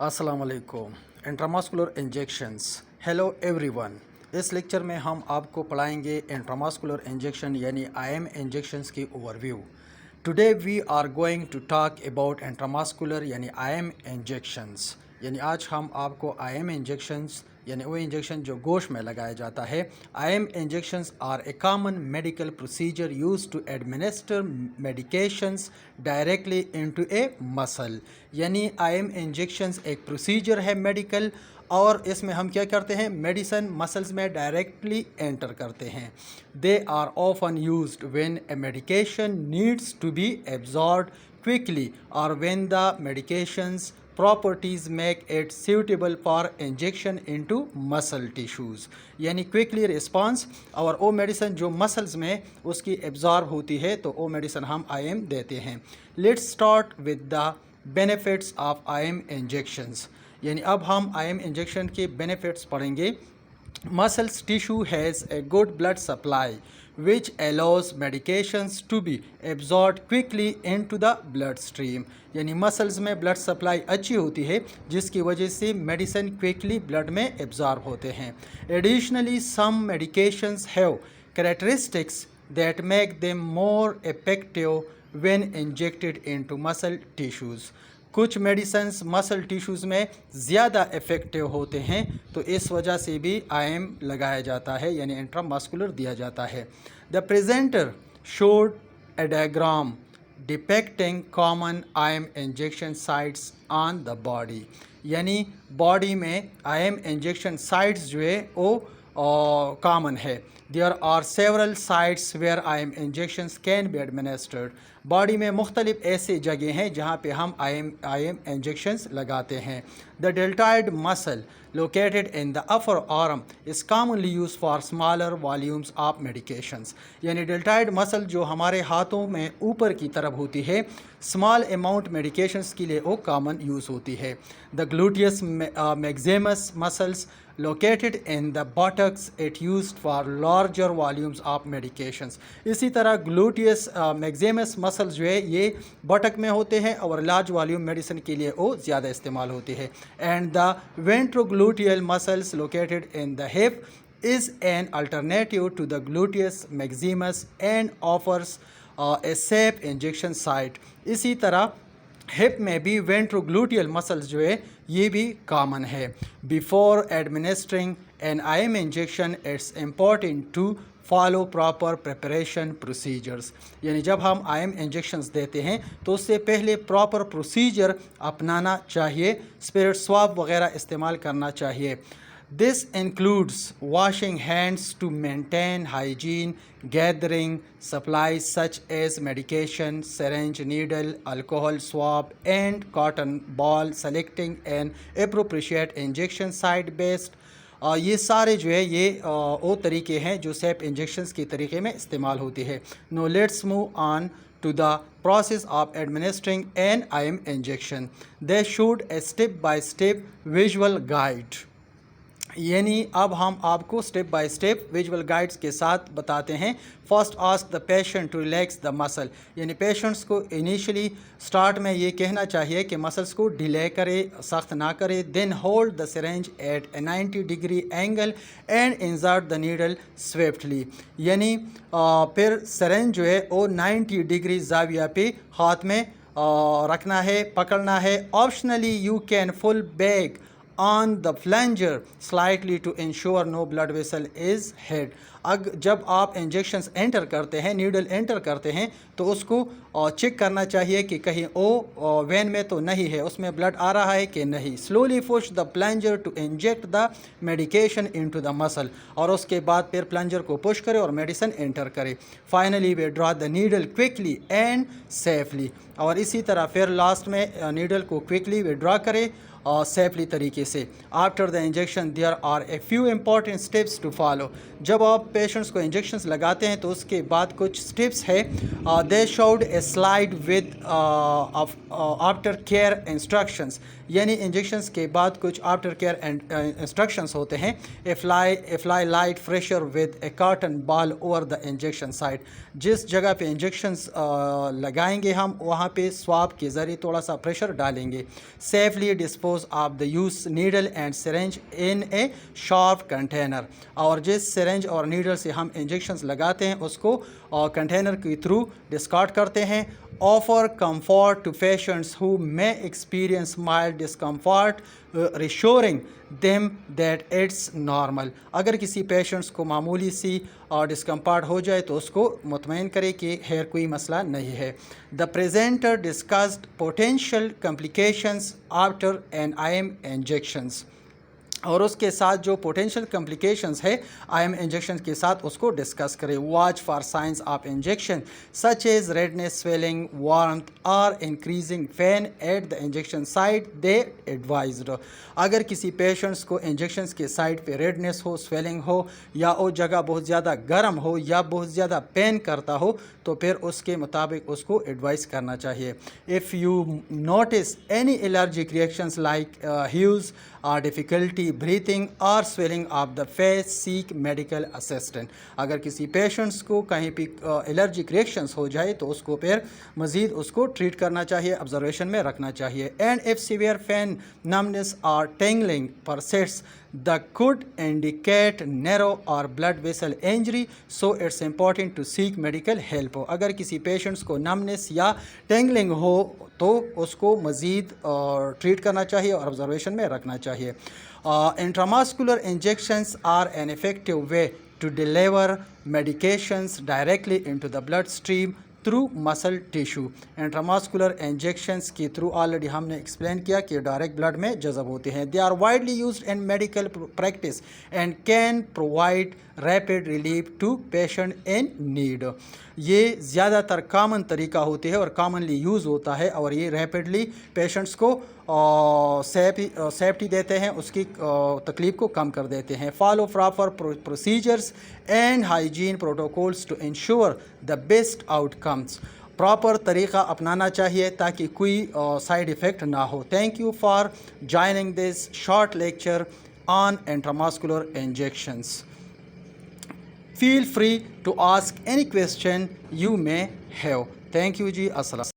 अस्सलाम वालेकुम। Intramuscular injections. Hello everyone. इस लेक्चर में हम आपको पढ़ाएंगे इंट्रामस्कुलर इंजेक्शन यानी आईएम इंजेक्शंस की overview. Today we are going to talk about intramuscular यानी आईएम इंजेक्शंस। यानी आज हम आपको आईएम इंजेक्शंस यानी वो इंजेक्शन जो गोश्त में लगाया जाता है। IM injections are a common medical procedure used to administer medications directly into a muscle. यानी आईएम इंजेक्शंस एक प्रोसीजर है मेडिकल, और इसमें हम क्या करते हैं, मेडिसन मसल्स में डायरेक्टली एंटर करते हैं। They are often used when a medication needs to be absorbed quickly और when the medications properties make it suitable for injection into muscle tissues। यानी क्विकली रिस्पॉन्स, और वो मेडिसिन जो muscles में उसकी एब्जॉर्ब होती है तो वो मेडिसिन हम आईएम देते हैं। Let's start with the benefits of IM injections. यानी अब हम आईएम इंजेक्शन के बेनिफिट्स पढ़ेंगे। Muscles tissue has a good blood supply which allows medications to be absorbed quickly into the bloodstream। यानी मसल्स में ब्लड सप्लाई अच्छी होती है जिसकी वजह से मेडिसिन क्विकली ब्लड में एब्जॉर्ब होते हैं। Additionally some medications have characteristics that make them more effective when injected into muscle tissues. कुछ मेडिसिन्स मसल टिश्यूज़ में ज़्यादा इफ़ेक्टिव होते हैं तो इस वजह से भी आईएम लगाया जाता है यानी इंट्रामस्कुलर दिया जाता है। The presenter showed a diagram depicting common IM injection sites on the body. यानी बॉडी में आईएम इंजेक्शन साइट्स जो है वो कॉमन है। There are several sites where IM injections can be administered. Body में मुख्तलिफ ऐसे जगह हैं जहाँ पे हम आईएम इंजेक्शंस लगाते हैं। The deltoid muscle located in the upper arm is commonly used for smaller volumes of medications। यानी डेल्टॉइड मसल जो हमारे हाथों में ऊपर की तरफ होती है, स्मॉल अमाउंट मेडिकेशंस के लिए वो कॉमन यूज़ होती है। The gluteus Maximus muscles located in the buttocks it used for larger volumes of medications। इसी तरह ग्लूटियस मैक्सिमस मसल्स जो है ये बटक में होते हैं और लार्ज वॉल्यूम मेडिसिन के लिए वो ज़्यादा इस्तेमाल होती है। And the ventrogluteal muscles located in the hip is an alternative to the gluteus maximus and offers a safe injection site। इसी तरह हिप में भी वेंट्रोग्लूटियल मसल्स जो है ये भी कॉमन है। Before administering an IM injection it's important to follow proper preparation procedures. यानी जब हम आईएम इंजेक्शंस देते हैं तो उससे पहले प्रॉपर प्रोसीजर अपनाना चाहिए, स्पिरिट स्वैब वगैरह इस्तेमाल करना चाहिए। This includes washing hands to maintain hygiene, gathering supplies such as medication, syringe, needle, alcohol swab, and cotton ball, selecting an appropriate injection site based। ये सारे जो है ये वो तरीके हैं जो सेफ इंजेक्शंस के तरीके में इस्तेमाल होती है। Now let's move on to the process of administering an IM injection। They showed a step-by-step visual guide। यानी अब हम आपको step by step visual guides के साथ बताते हैं। First ask the patient to relax the muscle. यानी patients को इनिशियली स्टार्ट में ये कहना चाहिए कि मसल्स को डिले करे, सख्त ना करे। Then hold the syringe at a 90 degree angle and insert the needle swiftly. यानी फिर सिरेंज जो है वो 90 डिग्री जाविया पे हाथ में रखना है, पकड़ना है। Optionally you can full back on the plunger slightly to ensure no blood vessel is hit। जब आप इंजेक्शंस एंटर करते हैं, नीडल एंटर करते हैं तो उसको चेक करना चाहिए कि कहीं वो वेन में तो नहीं है, उसमें ब्लड आ रहा है कि नहीं। Slowly push the plunger to inject the medication into the muscle, और उसके बाद फिर प्लंजर को पुश करे और मेडिसिन एंटर करे। Finally withdraw the needle quickly and safely, और इसी तरह फिर लास्ट में नीडल को क्विकली वे ड्रॉ करे सेफली तरीके से। After the injection there are a few important steps to follow. जब आप पेशेंट्स को इंजेक्शंस लगाते हैं तो उसके बाद कुछ स्टेप्स है। They showed A slide with after care instructions. यानी इंजेक्शंस के बाद कुछ आफ्टर केयर इंस्ट्रक्शंस होते हैं। Apply light fresher with A cotton ball over the injection site. जिस जगह पे इंजेक्शंस लगाएंगे हम वहाँ वहाँ पे स्वाब के ज़रिए थोड़ा सा प्रेशर डालेंगे. Safely dispose of the use needle and syringe in A sharp container. और जिस सिरेंज और नीडल से हम इंजेक्शंस लगाते हैं उसको कंटेनर के थ्रू डिस्कार्ड करते हैं. Offer comfort to patients who may experience mild discomfort, reassuring them that it's normal. अगर किसी पेशेंट्स को मामूली सी डिस्कम्फर्ट हो जाए तो उसको मुतमईन करे कि खैर कोई मसला नहीं है. The presenter discussed potential complications after an IM injections. اور اس کے ساتھ جو پوٹینشیل کمپلیکیشنز ہے آئی ایم انجیکشن کے ساتھ اس کو ڈسکس کرے. Watch for signs of injection such as redness, swelling, warmth اور increasing pain at the injection site they advised. اگر کسی پیشنٹس کو انجیکشنز کے سائٹ پہ ریڈنیس ہو, سویلنگ ہو, یا وہ جگہ بہت زیادہ گرم ہو یا بہت زیادہ پین کرتا ہو تو پھر اس کے مطابق اس کو ایڈوائز کرنا چاہیے. If you notice any allergic reactions like hives or difficulty breathing or swelling of the face, seek medical assistance. اگر کسی پیشنٹس کو کہیں پہ الرجک ریئیکشنس ہو جائے تو اس کو پھر مزید اس کو ٹریٹ کرنا چاہیے, آبزرویشن میں رکھنا چاہیے. And if severe pain, numbness or tingling persists, that could indicate narrow or blood vessel injury, so it's important to seek medical help. اگر کسی پیشنٹس کو نمنس یا ٹینگلنگ ہو تو اس کو مزید ٹریٹ کرنا چاہیے اور آبزرویشن میں رکھنا چاہیے. Intramuscular injections are an effective way to deliver medications directly into the bloodstream through muscle tissue. Intramuscular injections کے تھرو آلریڈی ہم نے ایکسپلین کیا کہ ڈائریکٹ بلڈ میں جذب ہوتے ہیں. They are widely used in medical practice and can provide rapid relief to patient in need. یہ زیادہ تر کامن طریقہ ہوتے ہیں اور کامنلی یوز ہوتا ہے اور یہ ریپڈلی پیشنٹس کو سیفٹی دیتے ہیں, اس کی تکلیف کو کم کر دیتے ہیں. Follow proper procedures and hygiene protocols to ensure the best outcomes. Proper طریقہ اپنانا چاہیے تاکہ کوئی سائیڈ ایفیکٹ نہ ہو. Thank you for joining this short lecture on intramuscular injections. Feel free to ask any question you may have. Thank you ji. Assalam.